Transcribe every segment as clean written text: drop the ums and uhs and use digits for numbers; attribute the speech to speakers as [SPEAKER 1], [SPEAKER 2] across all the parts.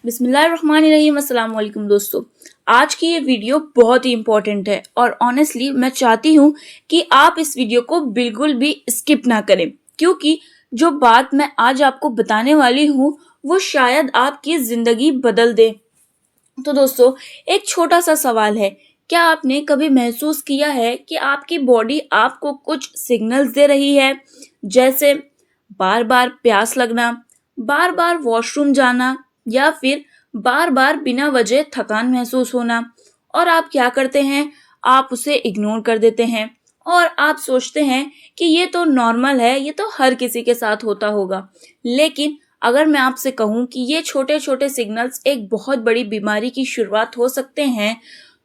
[SPEAKER 1] बिस्मिल्लाहिर्रहमानिर्रहीम। अस्सलाम वालेकुम दोस्तों। आज की ये वीडियो बहुत ही इम्पोर्टेंट है और ऑनेस्टली मैं चाहती हूँ कि आप इस वीडियो को बिल्कुल भी स्किप ना करें, क्योंकि जो बात मैं आज आपको बताने वाली हूँ वो शायद आपकी ज़िंदगी बदल दे। तो दोस्तों, एक छोटा सा सवाल है, क्या आपने कभी महसूस किया है कि आपकी बॉडी आपको कुछ सिग्नल्स दे रही है, जैसे बार बार प्यास लगना, बार बार वॉशरूम जाना या फिर बार बार बिना वजह थकान महसूस होना। और आप क्या करते हैं, आप उसे इग्नोर कर देते हैं और आप सोचते हैं कि ये तो नॉर्मल है, ये तो हर किसी के साथ होता होगा। लेकिन अगर मैं आपसे कहूँ कि ये छोटे छोटे सिग्नल्स एक बहुत बड़ी बीमारी की शुरुआत हो सकते हैं,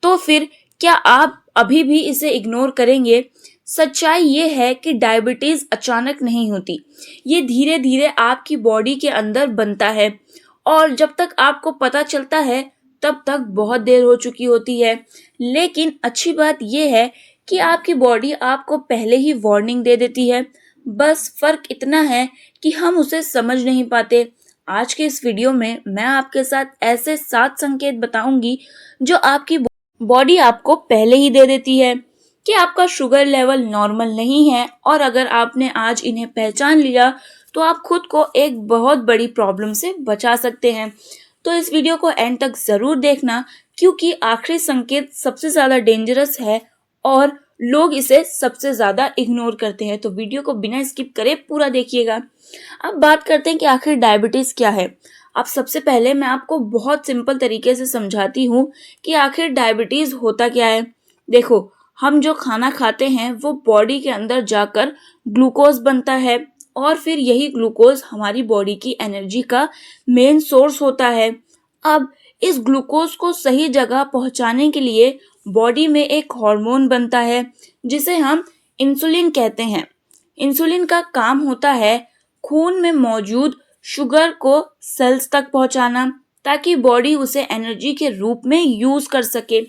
[SPEAKER 1] तो फिर क्या आप अभी भी इसे इग्नोर करेंगे? सच्चाई ये है कि डायबिटीज अचानक नहीं होती, ये धीरे धीरे आपकी बॉडी के अंदर बनता है और जब तक आपको पता चलता है तब तक बहुत देर हो चुकी होती है। लेकिन अच्छी बात यह है कि आपकी बॉडी आपको पहले ही वार्निंग दे देती है, बस फर्क इतना है कि हम उसे समझ नहीं पाते। आज के इस वीडियो में मैं आपके साथ ऐसे 7 संकेत बताऊंगी जो आपकी बॉडी आपको पहले ही दे देती है कि आपका शुगर लेवल नॉर्मल नहीं है, और अगर आपने आज इन्हें पहचान लिया तो आप खुद को एक बहुत बड़ी प्रॉब्लम से बचा सकते हैं। तो इस वीडियो को एंड तक जरूर देखना, क्योंकि आखिरी संकेत सबसे ज्यादा डेंजरस है और लोग इसे सबसे ज्यादा इग्नोर करते हैं। तो वीडियो को बिना स्किप करे पूरा देखिएगा। अब बात करते हैं कि आखिर डायबिटीज क्या है। अब सबसे पहले मैं आपको बहुत सिंपल तरीके से समझाती हूँ कि आखिर डायबिटीज होता क्या है। देखो, हम जो खाना खाते हैं वो बॉडी के अंदर जाकर ग्लूकोज बनता है और फिर यही ग्लूकोज हमारी बॉडी की एनर्जी का मेन सोर्स होता है। अब इस ग्लूकोज को सही जगह पहुंचाने के लिए बॉडी में एक हार्मोन बनता है जिसे हम इंसुलिन कहते हैं। इंसुलिन का काम होता है खून में मौजूद शुगर को सेल्स तक पहुंचाना, ताकि बॉडी उसे एनर्जी के रूप में यूज कर सके।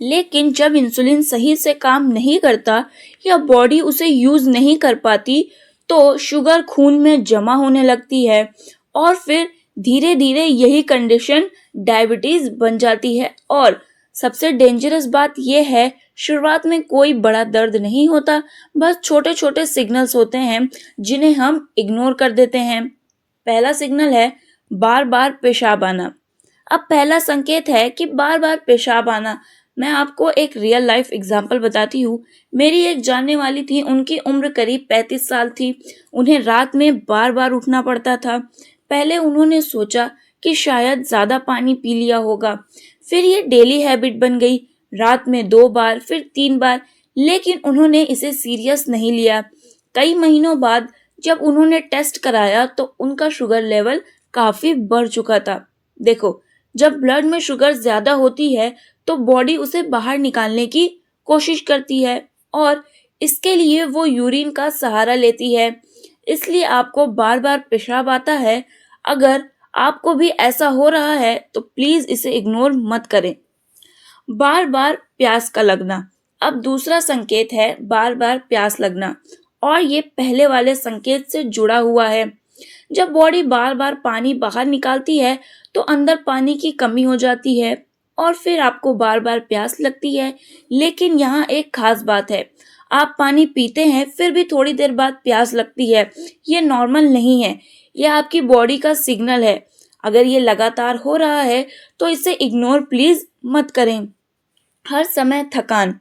[SPEAKER 1] लेकिन जब इंसुलिन सही से काम नहीं करता या बॉडी उसे यूज नहीं कर पाती, तो शुगर खून में जमा होने लगती है और फिर धीरे धीरे यही कंडीशन डायबिटीज बन जाती है। और सबसे डेंजरस बात यह है, शुरुआत में कोई बड़ा दर्द नहीं होता, बस छोटे छोटे सिग्नल्स होते हैं जिन्हें हम इग्नोर कर देते हैं। पहला सिग्नल है बार बार पेशाब आना। अब पहला संकेत है कि बार बार पेशाब आना। मैं आपको एक रियल लाइफ एग्जांपल बताती हूँ। मेरी एक जानने वाली थी, उनकी उम्र करीब 35 साल थी। उन्हें रात में बार बार उठना पड़ता था। पहले उन्होंने सोचा कि शायद ज़्यादा पानी पी लिया होगा, फिर ये डेली हैबिट बन गई, रात में 2 बार, फिर 3 बार। लेकिन उन्होंने इसे सीरियस नहीं लिया। कई महीनों बाद जब उन्होंने टेस्ट कराया तो उनका शुगर लेवल काफ़ी बढ़ चुका था। देखो, जब ब्लड में शुगर ज़्यादा होती है तो बॉडी उसे बाहर निकालने की कोशिश करती है और इसके लिए वो यूरिन का सहारा लेती है। इसलिए आपको बार बार पेशाब आता है। अगर आपको भी ऐसा हो रहा है तो प्लीज इसे इग्नोर मत करें। बार बार प्यास का लगना। अब दूसरा संकेत है बार बार प्यास लगना, और ये पहले वाले संकेत से जुड़ा हुआ है। जब बॉडी बार बार पानी बाहर निकालती है तो अंदर पानी की कमी हो जाती है और फिर आपको बार बार प्यास लगती है। लेकिन यहाँ एक खास बात है, आप पानी पीते हैं फिर भी थोड़ी देर बाद प्यास लगती है। ये नॉर्मल नहीं है, यह आपकी बॉडी का सिग्नल है। अगर ये लगातार हो रहा है तो इसे इग्नोर प्लीज मत करें। हर समय थकान।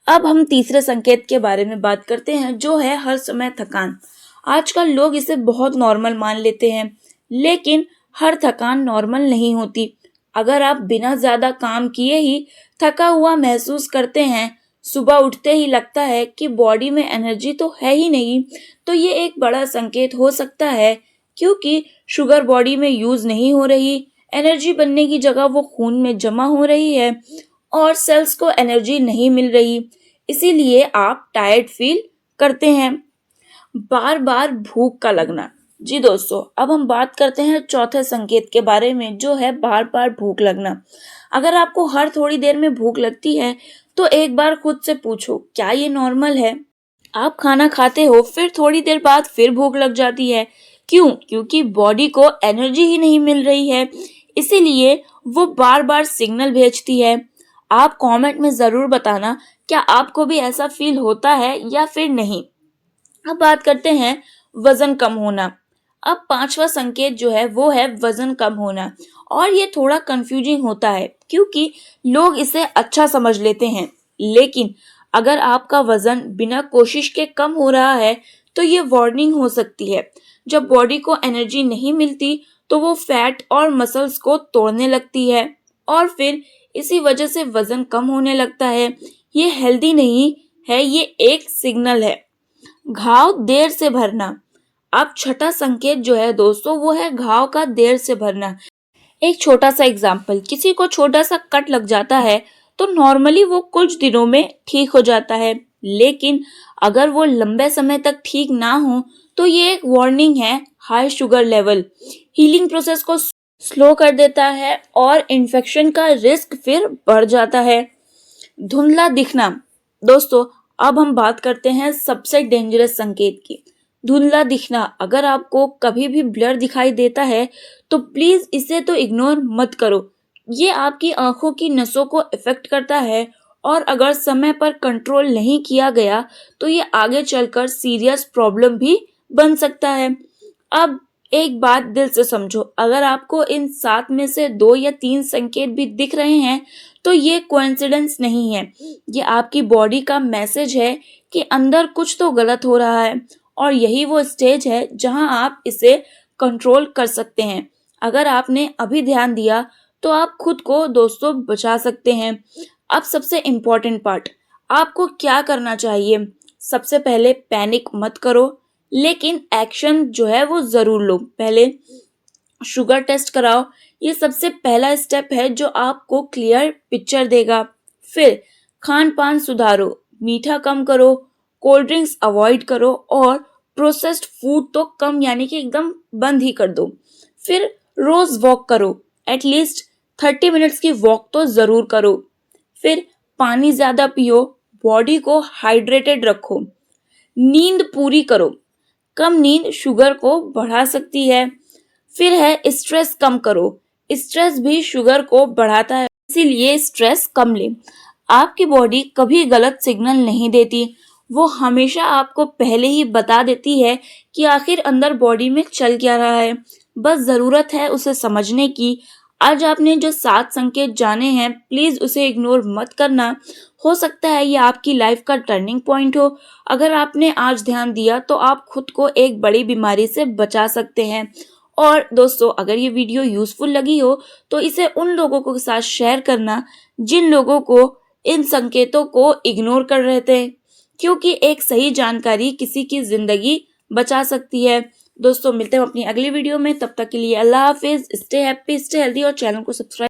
[SPEAKER 1] अब हम तीसरे संकेत के बारे में बात करते हैं, जो है हर समय थकान। आजकल लोग इसे बहुत नॉर्मल मान लेते हैं, लेकिन हर थकान नॉर्मल नहीं होती। अगर आप बिना ज्यादा काम किए ही थका हुआ महसूस करते हैं, सुबह उठते ही लगता है कि बॉडी में एनर्जी तो है ही नहीं, तो ये एक बड़ा संकेत हो सकता है, क्योंकि शुगर बॉडी में यूज नहीं हो रही, एनर्जी बनने की जगह वो खून में जमा हो रही है और सेल्स को एनर्जी नहीं मिल रही। इसीलिए आप टायर्ड फील करते हैं। बार बार भूख का लगना। जी दोस्तों, अब हम बात करते हैं चौथे संकेत के बारे में, जो है बार बार भूख लगना। अगर आपको हर थोड़ी देर में भूख लगती है तो एक बार खुद से पूछो, क्या ये नॉर्मल है? आप खाना खाते हो फिर थोड़ी देर बाद फिर भूख लग जाती है। क्यों? क्योंकि बॉडी को एनर्जी ही नहीं मिल रही है। इसीलिए वो बार बार सिग्नल भेजती है। आप कमेंट में ज़रूर बताना क्या आपको भी ऐसा फील होता है या फिर नहीं। अब बात करते हैं वजन कम होना। अब पांचवा संकेत जो है वो है वजन कम होना, और ये थोड़ा कंफ्यूजिंग होता है क्योंकि लोग इसे अच्छा समझ लेते हैं, लेकिन अगर आपका वजन बिना कोशिश के कम हो रहा है तो ये वार्निंग हो सकती है। जब बॉडी को एनर्जी नहीं मिलती तो वो फैट और मसल्स को तोड़ने लगती है और फिर इसी वजह से वजन कम होने लगता है। ये हेल्दी नहीं है, ये एक सिग्नल है। घाव देर से भरना। अब छठा संकेत जो है दोस्तों वो है घाव का देर से भरना। एक छोटा सा एग्जाम्पल, किसी को छोटा सा कट लग जाता है तो नॉर्मली वो कुछ दिनों में ठीक हो जाता है, लेकिन अगर वो लंबे समय तक ठीक ना हो तो ये एक वार्निंग है। High sugar level healing process को स्लो कर देता है और इन्फेक्शन का रिस्क फिर बढ़ जाता है। धुंधला दिखना। दोस्तों अब हम बात करते हैं सबसे डेंजरस संकेत की, धुंधला दिखना। अगर आपको कभी भी ब्लर दिखाई देता है तो प्लीज इसे तो इग्नोर मत करो। ये आपकी आंखों की नसों को इफेक्ट करता है और अगर समय पर कंट्रोल नहीं किया गया तो ये आगे चलकर सीरियस प्रॉब्लम भी बन सकता है। अब एक बात दिल से समझो, अगर आपको इन 7 में से 2 या 3 संकेत भी दिख रहे हैं तो ये कोइंसिडेंस नहीं है, ये आपकी बॉडी का मैसेज है कि अंदर कुछ तो गलत हो रहा है और यही वो स्टेज है जहां आप इसे कंट्रोल कर सकते हैं। अगर आपने अभी ध्यान दिया तो आप खुद को दोस्तों बचा सकते हैं। अब सबसे इम्पोर्टेंट पार्ट, आपको क्या करना चाहिए। सबसे पहले पैनिक मत करो, लेकिन एक्शन जो है वो जरूर लो। पहले शुगर टेस्ट कराओ, ये सबसे पहला स्टेप है जो आपको क्लियर पिक्चर देगा। फिर खान पान सुधारो, मीठा कम करो, कोल्ड ड्रिंक्स अवॉइड करो और प्रोसेस्ड फूड तो कम यानी कि एकदम बंद ही कर दो। फिर रोज वॉक करो, एटलीस्ट 30 मिनट्स की वॉक तो जरूर करो। फिर पानी ज्यादा पियो, बॉडी को हाइड्रेटेड रखो। नींद पूरी करो, कम नींद शुगर को बढ़ा सकती है। फिर है स्ट्रेस कम करो, स्ट्रेस भी शुगर को बढ़ाता है, इसीलिए स्ट्रेस कम ले। आपकी बॉडी कभी गलत सिग्नल नहीं देती, वो हमेशा आपको पहले ही बता देती है कि आखिर अंदर बॉडी में चल क्या रहा है। बस जरूरत है उसे समझने की। आज आपने जो 7 संकेत जाने हैं प्लीज उसे इग्नोर मत करना। हो सकता है ये आपकी लाइफ का टर्निंग पॉइंट हो। अगर आपने आज ध्यान दिया तो आप खुद को एक बड़ी बीमारी से बचा सकते हैं। और दोस्तों अगर ये वीडियो यूजफुल लगी हो तो इसे उन लोगों के साथ शेयर करना जिन लोगों को इन संकेतों को इग्नोर कर रहे थे, क्योंकि एक सही जानकारी किसी की जिंदगी बचा सकती है। दोस्तों मिलते हैं अपनी अगली वीडियो में, तब तक के लिए अल्लाह हाफिज, स्टे हैप्पी, स्टे हेल्दी और चैनल को सब्सक्राइब